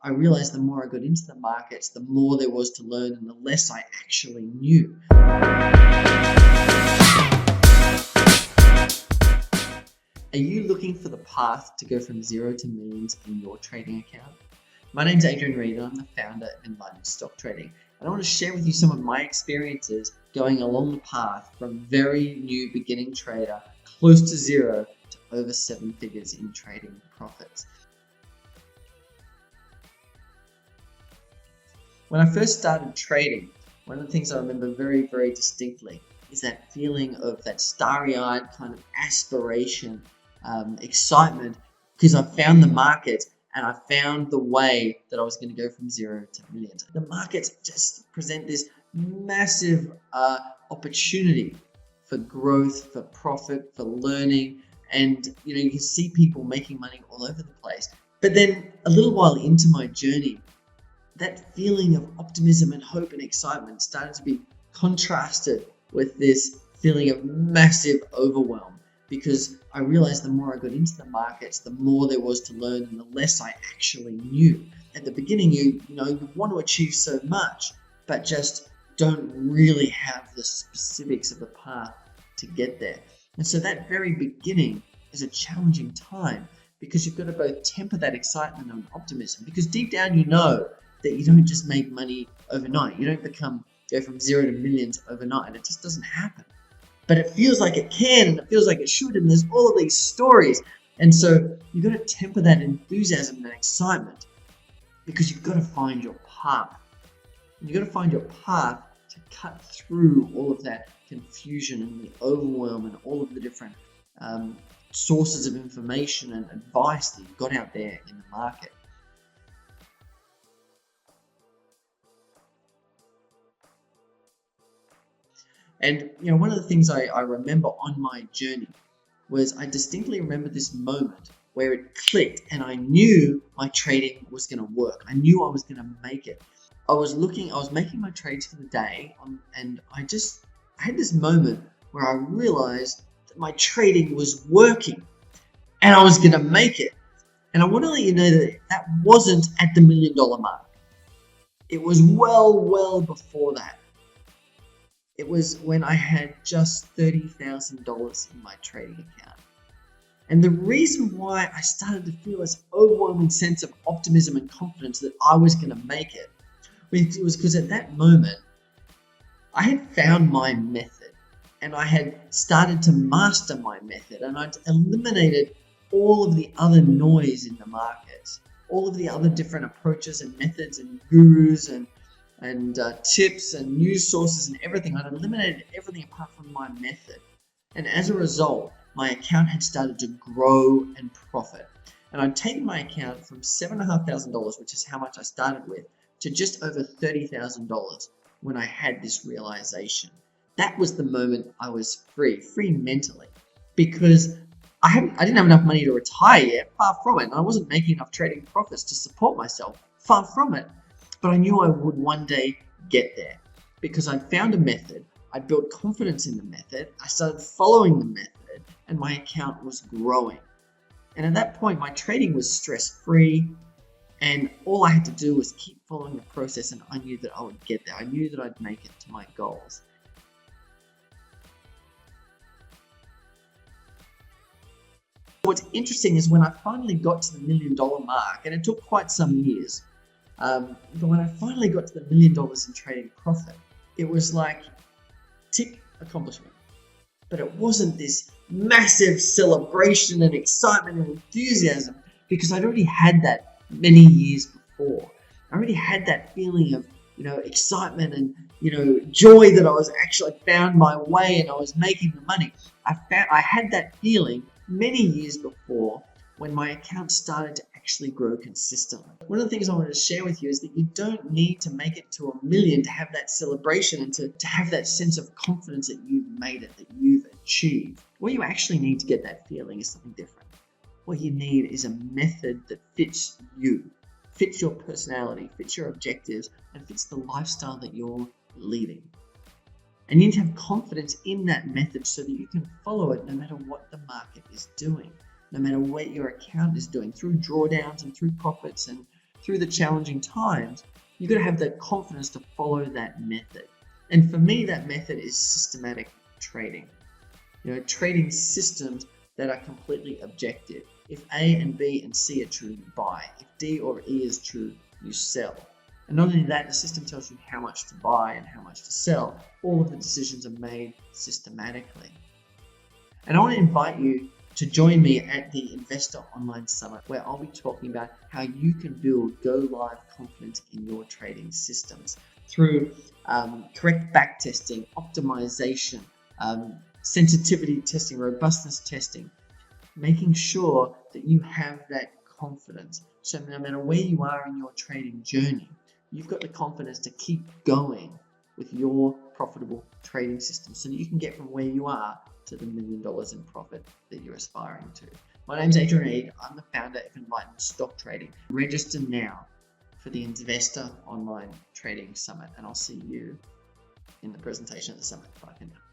I realized the more I got into the markets, the more there was to learn and the less I actually knew. Are you looking for the path to go from zero to millions in your trading account? My name's Adrian Reid and I'm the founder of Enlightened Stock Trading. And I want to share with you some of my experiences going along the path from very new beginning trader, close to zero, to over 7 figures in trading profits. When I first started trading, one of the things I remember very, very distinctly is that feeling of that starry-eyed kind of aspiration, excitement, because I found the market and I found the way that I was going to go from zero to millions. The markets just present this massive opportunity for growth, for profit, for learning, and you can see people making money all over the place. But then a little while into my journey, that feeling of optimism and hope and excitement started to be contrasted with this feeling of massive overwhelm, because I realized the more I got into the markets, the more there was to learn and the less I actually knew. At the beginning, you want to achieve so much, but just don't really have the specifics of the path to get there. And so that very beginning is a challenging time, because you've got to both temper that excitement and optimism, because deep down you know that you don't just make money overnight. You don't go from zero to millions overnight. It just doesn't happen. But it feels like it can, and it feels like it should, and there's all of these stories. And so you've got to temper that enthusiasm and that excitement, because you've got to find your path. And you've got to find your path to cut through all of that confusion and the overwhelm and all of the different sources of information and advice that you've got out there in the market. And one of the things I remember on my journey was I distinctly remember this moment where it clicked and I knew my trading was going to work. I knew I was going to make it. I was making my trades for the day, and I had this moment where I realized that my trading was working and I was going to make it. And I want to let you know that wasn't at the $1 million mark. It was well before that. It was when I had just $30,000 in my trading account. And the reason why I started to feel this overwhelming sense of optimism and confidence that I was going to make it was because at that moment, I had found my method and I had started to master my method, and I'd eliminated all of the other noise in the markets, all of the other different approaches and methods and gurus and tips and news sources and everything. I'd eliminated everything apart from my method. And as a result, my account had started to grow and profit. And I'd taken my account from $7,500, which is how much I started with, to just over $30,000 when I had this realization. That was the moment I was free mentally, because I didn't have enough money to retire yet, far from it. And I wasn't making enough trading profits to support myself, far from it. But I knew I would one day get there, because I'd found a method, I'd built confidence in the method, I started following the method, and my account was growing. And at that point, my trading was stress-free, and all I had to do was keep following the process, and I knew that I would get there. I knew that I'd make it to my goals. What's interesting is when I finally got to the $1 million mark, and it took quite some years, but when I finally got to the $1 million in trading profit, it was like tick, accomplishment. But it wasn't this massive celebration and excitement and enthusiasm, because I'd already had that many years before. I already had that feeling of excitement and joy that I was actually found my way and I was making the money. I had that feeling many years before, when my account started to actually grow consistently. One of the things I wanted to share with you is that you don't need to make it to $1 million to have that celebration and to have that sense of confidence that you've made it, that you've achieved. What you actually need to get that feeling is something different. What you need is a method that fits you, fits your personality, fits your objectives, and fits the lifestyle that you're leading. And you need to have confidence in that method so that you can follow it no matter what the market is doing, no matter what your account is doing, through drawdowns and through profits and through the challenging times, you've got to have the confidence to follow that method. And for me, that method is systematic trading. Trading systems that are completely objective. If A and B and C are true, you buy. If D or E is true, you sell. And not only that, the system tells you how much to buy and how much to sell. All of the decisions are made systematically. And I want to invite you to join me at the Investa Online Summit, where I'll be talking about how you can build go-live confidence in your trading systems through correct backtesting, optimization, sensitivity testing, robustness testing, making sure that you have that confidence. So no matter where you are in your trading journey, you've got the confidence to keep going with your profitable trading system so that you can get from where you are to the $1 million in profit that you're aspiring to. My name's Adrian Reid. I'm the founder of Enlightened Stock Trading. Register now for the Investa Online Trading Summit, and I'll see you in the presentation at the summit. Bye for now.